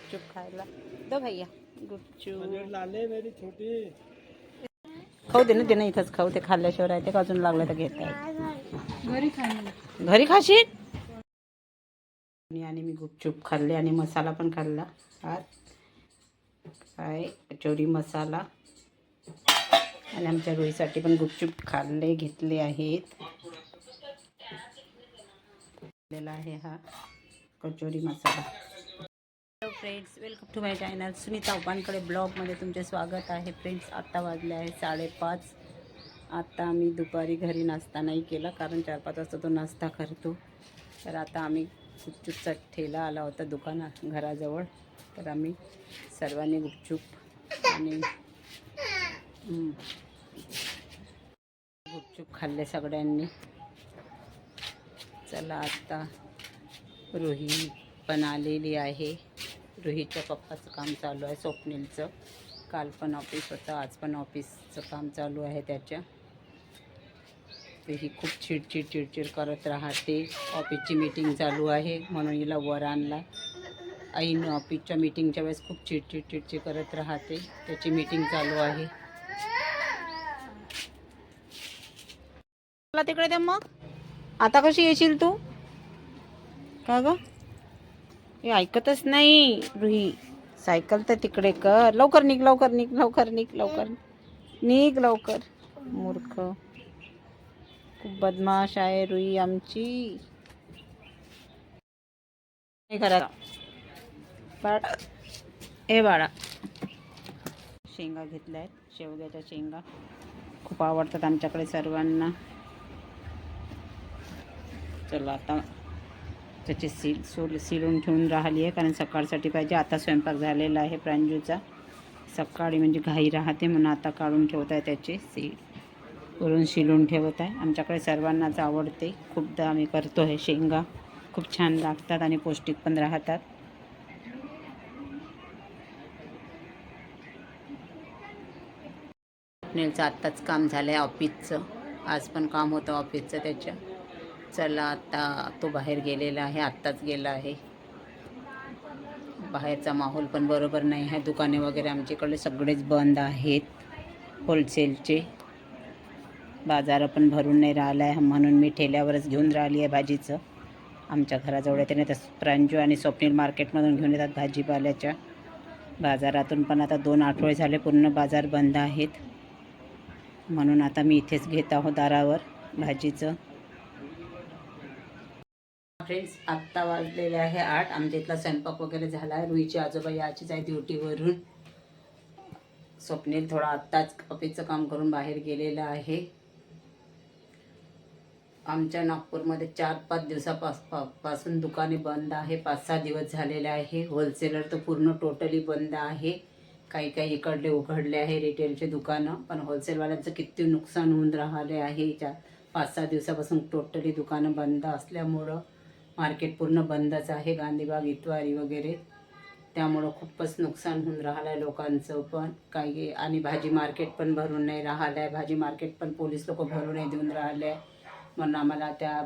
गुपचूप खायला दो भैया गुपचूप मेरी छोटी खाऊ दे ना इथंच खाऊ ते खाल्ल्याशिवाय राहते का अजून लागलं तर घेता घरी खाशील आणि मी गुपचूप खाल्ले आणि मसाला पण खाल्ला काय कचोरी मसाला आणि आमच्या रोहीसाठी पण गुपचूप खाल्ले घेतले आहेत आहे हा kachori masala. Hello friends, welcome to my channel Sunita उपानकडे ब्लॉगमध्ये तुमचे स्वागत आहे. फ्रेंड्स, आत्ता वाजले आहे 5:30. आता आम्ही दुपारी घरी नाश्ता नाही केला कारण 4-5 वाजता तो नाश्ता करतो. तर आता आम्ही गुपचूपचा ठेला आला होता दुकानात घराजवळ, तर आम्ही सर्वांनी गुपचूप आणि गुपचूप खाल्ले सगळ्यांनी. चला आता रुही पण आलेली आहे. रुहीच्या पप्पाचं काम चालू आहे स्वप्नीलचं. काल पण ऑफिस होतं, आज पण ऑफिसचं काम चालू आहे त्याच्या. ही खूप चिडचिड करत राहते. ऑफिसची मीटिंग चालू आहे म्हणून हिला वर आणला. आईनं ऑफिसच्या मीटिंगच्या वेळेस खूप चिडचिड करत राहते. त्याची मीटिंग चालू आहे. मला तिकडे दे मग. आता कशी येशील तू? का ग? हे ऐकतच नाही रुही. सायकल तर तिकडे कर. लवकर निघ लवकर. मूर्ख, खूप बदमाश आहे रुही आमची. हे करा बाळा, हे बाळा. शेंगा घेतल्या आहेत, शेवग्याच्या शेंगा खूप आवडतात आमच्याकडे सर्वांना. चला आता त्याची सिलून ठेवून राहिली आहे कारण सकाळसाठी पाहिजे. आता स्वयंपाक झालेला आहे प्रांजूचा. सकाळी म्हणजे घाई राहते म्हणून आता काढून ठेवत आहे, त्याचे वरून शिलून ठेवत आहे. आमच्याकडे सर्वांनाच आवडते, खूपदा आम्ही करतो आहे. शेंगा खूप छान लागतात आणि पौष्टिक पण राहतात. स्वप्नीलचं आत्ताच काम झालं आहे ऑफिसचं. आज पण काम होतं ऑफिसचं त्याच्या. चला आता तो बाहेर गेलेला आहे, आत्ताच गेला आहे. बाहेरचा माहोल पण बरोबर नाही आहे. दुकाने वगैरे आमच्याकडे सगळेच बंद आहेत. होलसेलचे बाजार पण भरून नाही राहिला आहे म्हणून मी ठेल्यावरच घेऊन राहिली आहे भाजीचं. आमच्या घराजवळ येते नाही तर प्रांजू आणि स्वप्नील मार्केटमधून घेऊन येतात भाजीपाल्याच्या बाजारातून. पण आता 2 आठवडे झाले पूर्ण बाजार बंद आहेत म्हणून आता मी इथेच घेत आहोत दारावर भाजीचं. फ्रेंड्स, आत्ता वाजलेले आहे 8. आमच्या इथला स्वयंपाक वगैरे झाला आहे. रुहीची आजोबा याचीच आहे ड्युटीवरून. स्वप्नील थोडा आत्ताच ऑफिसचं काम करून बाहेर गेलेला आहे. आमच्या नागपूरमध्ये 4-5 दिवसापासून दुकाने बंद आहे. 5-6 दिवस झालेले आहे. होलसेलर तर पूर्ण टोटली बंद आहे. काही इकडले उघडले आहे रिटेलचे दुकानं, पण होलसेलवाल्यांचं किती नुकसान होऊन राहिले आहे. 5-6 दिवसापासून टोटली दुकानं बंद असल्यामुळं मार्केट पूर्ण बंदच आहे. गांधीबाग, इतवारी वगैरे, त्यामुळं खूपच नुकसान होऊन राहिलं आहे लोकांचं पण काही. आणि भाजी मार्केट पण भरून नाही राहिलं आहे. भाजी मार्केट पण पोलीस लोक भरून नाही देऊन राहिले आहे म्हणून आम्हाला त्या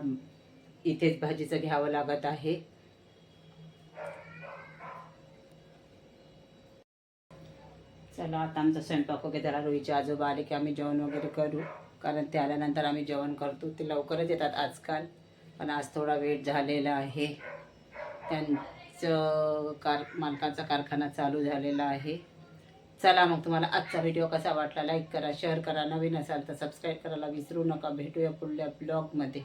इथेच भाजीचं घ्यावं लागत आहे. चला आता आमचा स्वयंपाक वगैरे जरा रुहीचे आजोबा आले की आम्ही जेवण वगैरे करू, कारण ते आल्यानंतर आम्ही जेवण करतो. ते लवकरच येतात आजकाल, पण आज थोडा वेळ झालेला आहे. त्यांचं मालकाचा कारखाना चालू झालेला आहे. चला मग, तुम्हाला आजचा व्हिडिओ कसा वाटला लाईक करा, शेअर करा. नवीन असाल तर सबस्क्राईब करायला विसरू नका. भेटूया पुढल्या ब्लॉगमध्ये.